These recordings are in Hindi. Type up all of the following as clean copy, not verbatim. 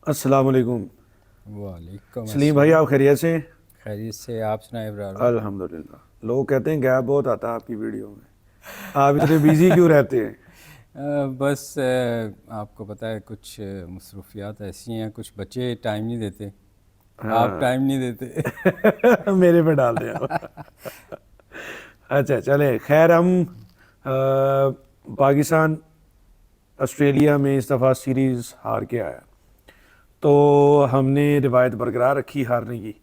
अस्सलाम वालेकुम। वालेकुम सलीम भाई, अस्सलाम। आप खैरियत से हैं? खैरियत से, आप सुनाए इब्रार भाई। अल्हम्दुलिल्लाह। लोग कहते हैं गैप बहुत आता है आपकी वीडियो में। आप इतने बिजी क्यों रहते हैं? बस आपको पता है कुछ मसरूफियात ऐसी हैं, कुछ बच्चे टाइम नहीं देते। आप हाँ। टाइम नहीं देते। मेरे पे डाल दें आप। अच्छा चले, खैर हम पाकिस्तान ऑस्ट्रेलिया में इस दफ़ा सीरीज़ हार के आया, तो हमने रिवायत बरकरार रखी हारने की।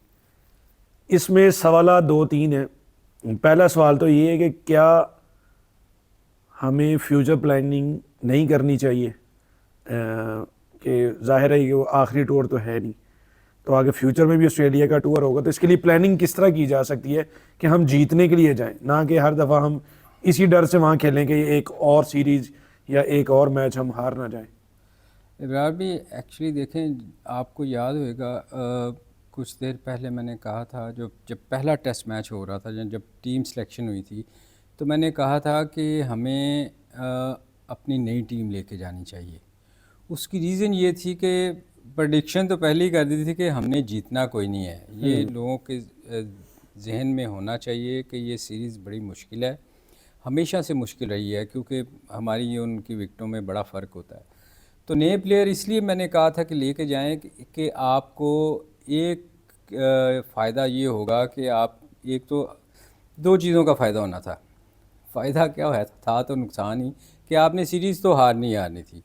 इसमें सवाल दो तीन हैं। पहला सवाल तो ये है कि क्या हमें फ्यूचर प्लानिंग नहीं करनी चाहिए? कि जाहिर है कि वो आखिरी टूर तो है नहीं, तो आगे फ्यूचर में भी ऑस्ट्रेलिया का टूर होगा, तो इसके लिए प्लानिंग किस तरह की जा सकती है कि हम जीतने के लिए जाएं, ना कि हर दफ़ा हम इसी डर से वहाँ खेलें कि एक और सीरीज़ या एक और मैच हम हार ना जाएं। इब्रार भाई, एक्चुअली देखें, आपको याद होगा कुछ देर पहले मैंने कहा था, जो जब पहला टेस्ट मैच हो रहा था, जब टीम सिलेक्शन हुई थी, तो मैंने कहा था कि हमें अपनी नई टीम लेके जानी चाहिए। उसकी रीज़न ये थी कि प्रडिक्शन तो पहले ही कर दी थी कि हमने जीतना कोई नहीं है। ये लोगों के जहन में होना चाहिए कि ये सीरीज़ बड़ी मुश्किल है, हमेशा से मुश्किल रही है, क्योंकि हमारी उनकी विकटों में बड़ा फ़र्क होता है। तो नए प्लेयर इसलिए मैंने कहा था कि लेके जाएं कि आपको एक फ़ायदा ये होगा कि आप, एक तो दो चीज़ों का फ़ायदा होना था। फ़ायदा क्या है था, तो नुकसान ही, कि आपने सीरीज़ तो हारनी ही हारनी थी।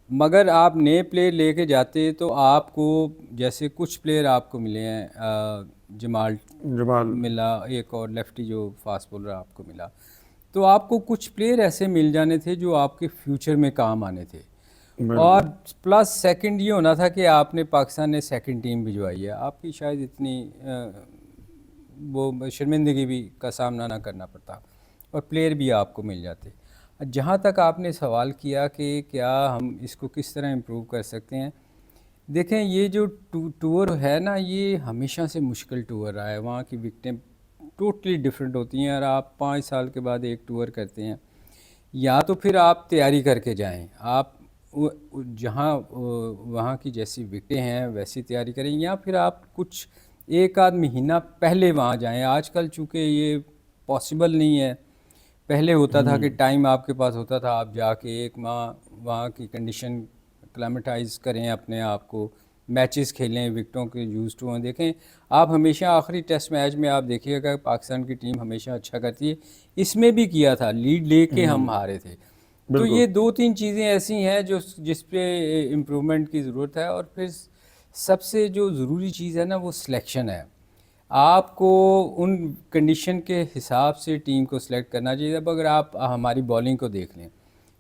मगर आप नए प्लेयर लेके जाते तो आपको, जैसे कुछ प्लेयर आपको मिले हैं, जमाल जमाल। मिला, एक और लेफ्टी जो फास्ट बॉलर आपको मिला, तो आपको कुछ प्लेयर ऐसे मिल जाने थे जो आपके फ्यूचर में काम आने थे। और बिल्कुल। प्लस सेकंड ये होना था कि आपने, पाकिस्तान ने सेकंड टीम भिजवाई है, आपकी शायद इतनी वो शर्मिंदगी भी का सामना ना करना पड़ता, और प्लेयर भी आपको मिल जाते। जहाँ तक आपने सवाल किया कि क्या हम इसको किस तरह इम्प्रूव कर सकते हैं, देखें, ये जो टूर है ना, ये हमेशा से मुश्किल टूर रहा है। वहाँ की विकटें टोटली डिफरेंट होती हैं, और आप 5 साल के बाद एक टूर करते हैं। या तो फिर आप तैयारी करके जाएं, आप जहाँ वहाँ की जैसी विकटें हैं वैसी तैयारी करें, या फिर आप कुछ एक आध महीना पहले वहाँ जाएं। आजकल चूँकि ये पॉसिबल नहीं है। पहले होता था कि टाइम आपके पास होता था, आप जाके एक माह वहाँ की कंडीशन क्लाइमेटाइज करें अपने आप को, मैचेस खेलें, विकटों के यूज़ टू हों। देखें, आप हमेशा आखिरी टेस्ट मैच में आप देखिएगा पाकिस्तान की टीम हमेशा अच्छा करती है। इसमें भी किया था, लीड लेके हम हारे थे। तो बिल्कुल। ये दो तीन चीज़ें ऐसी हैं जो, जिस पे इम्प्रूवमेंट की ज़रूरत है। और फिर सबसे जो ज़रूरी चीज़ है ना, वो सिलेक्शन है। आपको उन कंडीशन के हिसाब से टीम को सिलेक्ट करना चाहिए। अब अगर आप हमारी बॉलिंग को देख लें,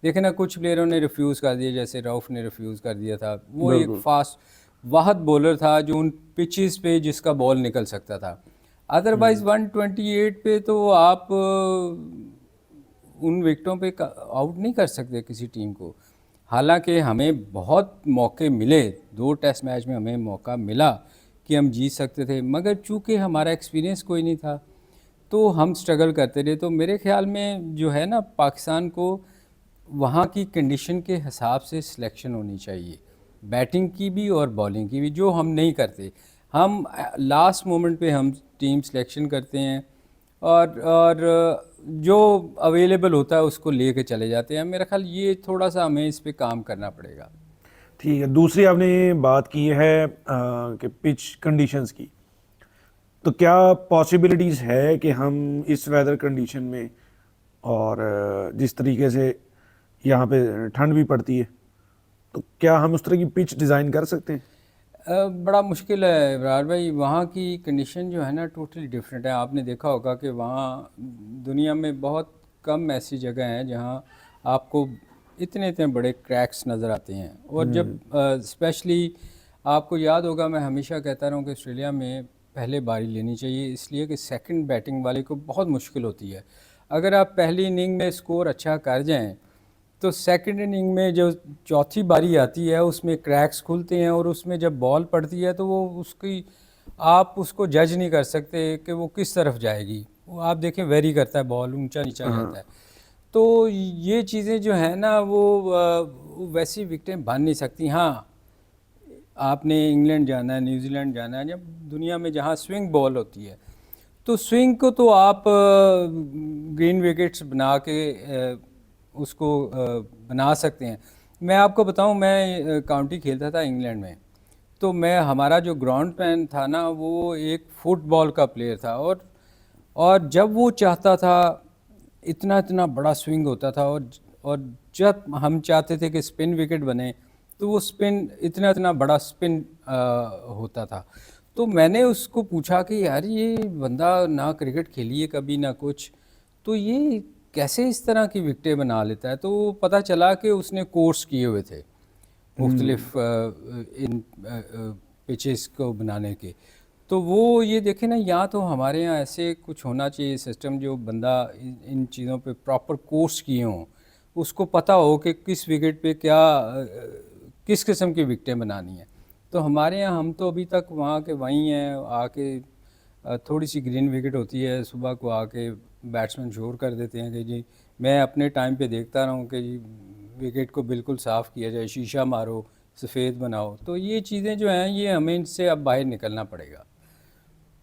देखें ना, कुछ प्लेयरों ने रिफ्यूज़ कर दिया, जैसे रऊफ़ ने रिफ्यूज़ कर दिया था। वो एक बिल्कुल। फास्ट वाहद बॉलर था जो उन पिचेस पे जिसका बॉल निकल सकता था। अदरवाइज़ 128 पे तो आप उन विकेटों पे आउट नहीं कर सकते किसी टीम को। हालांकि हमें बहुत मौके मिले, दो टेस्ट मैच में हमें मौका मिला कि हम जीत सकते थे, मगर चूंकि हमारा एक्सपीरियंस कोई नहीं था, तो हम स्ट्रगल करते रहे। तो मेरे ख्याल में जो है ना, पाकिस्तान को वहाँ की कंडीशन के हिसाब से सिलेक्शन होनी चाहिए, बैटिंग की भी और बॉलिंग की भी, जो हम नहीं करते। हम लास्ट मोमेंट पे हम टीम सिलेक्शन करते हैं, और जो अवेलेबल होता है उसको लेके चले जाते हैं। मेरा ख्याल ये थोड़ा सा हमें इस पे काम करना पड़ेगा। ठीक है, दूसरी आपने बात की है कि पिच कंडीशंस की, तो क्या पॉसिबिलिटीज़ है कि हम इस वेदर कंडीशन में, और जिस तरीके से यहाँ पे ठंड भी पड़ती है, तो क्या हम उस तरह की पिच डिज़ाइन कर सकते हैं? बड़ा मुश्किल है इब्रार भाई। वहाँ की कंडीशन जो है ना, टोटली डिफरेंट है। आपने देखा होगा कि वहाँ दुनिया में बहुत कम ऐसी जगह हैं जहाँ आपको इतने इतने बड़े क्रैक्स नज़र आते हैं। और जब स्पेशली आपको याद होगा, मैं हमेशा कहता रहा हूँ कि ऑस्ट्रेलिया में पहले बारी लेनी चाहिए, इसलिए कि सेकंड बैटिंग वाले को बहुत मुश्किल होती है। अगर आप पहली इनिंग में स्कोर अच्छा कर जाएं, तो सेकंड इनिंग में जो चौथी बारी आती है उसमें क्रैक्स खुलते हैं, और उसमें जब बॉल पड़ती है तो वो उसकी, आप उसको जज नहीं कर सकते कि वो किस तरफ जाएगी। वो आप देखें, वेरी करता है, बॉल ऊंचा नीचा जाता है। तो ये चीज़ें जो है ना, वो वैसी विकटें बन नहीं सकती। हाँ, आपने इंग्लैंड जाना है, न्यूजीलैंड जाना है, जब दुनिया में जहाँ स्विंग बॉल होती है, तो स्विंग को तो आप ग्रीन विकेट्स बना के उसको बना सकते हैं। मैं आपको बताऊं, मैं काउंटी खेलता था इंग्लैंड में, तो मैं हमारा जो ग्राउंड मैन था ना, वो एक फुटबॉल का प्लेयर था, और जब वो चाहता था, इतना इतना बड़ा स्विंग होता था, और जब हम चाहते थे कि स्पिन विकेट बने, तो वो स्पिन इतना इतना बड़ा स्पिन होता था। तो मैंने उसको पूछा कि यार ये बंदा ना क्रिकेट खेली है कभी ना कुछ, तो ये कैसे इस तरह की विकेटें बना लेता है। तो पता चला कि उसने कोर्स किए हुए थे मुख्तलिफ इन पिचेस को बनाने के। तो वो ये देखें ना, या तो हमारे यहाँ ऐसे कुछ होना चाहिए सिस्टम, जो बंदा इन चीज़ों पे प्रॉपर कोर्स किए हों, उसको पता हो कि किस विकेट पे क्या किस किस्म की विकेटें बनानी है। तो हमारे यहाँ हम तो अभी तक वहाँ के वहीं हैं, आके थोड़ी सी ग्रीन विकेट होती है, सुबह को आके बैट्समैन शोर कर देते हैं कि जी मैं अपने टाइम पे देखता रहा हूँ कि जी विकेट को बिल्कुल साफ़ किया जाए, शीशा मारो, सफ़ेद बनाओ। तो ये चीज़ें जो हैं, ये हमें इनसे अब बाहर निकलना पड़ेगा।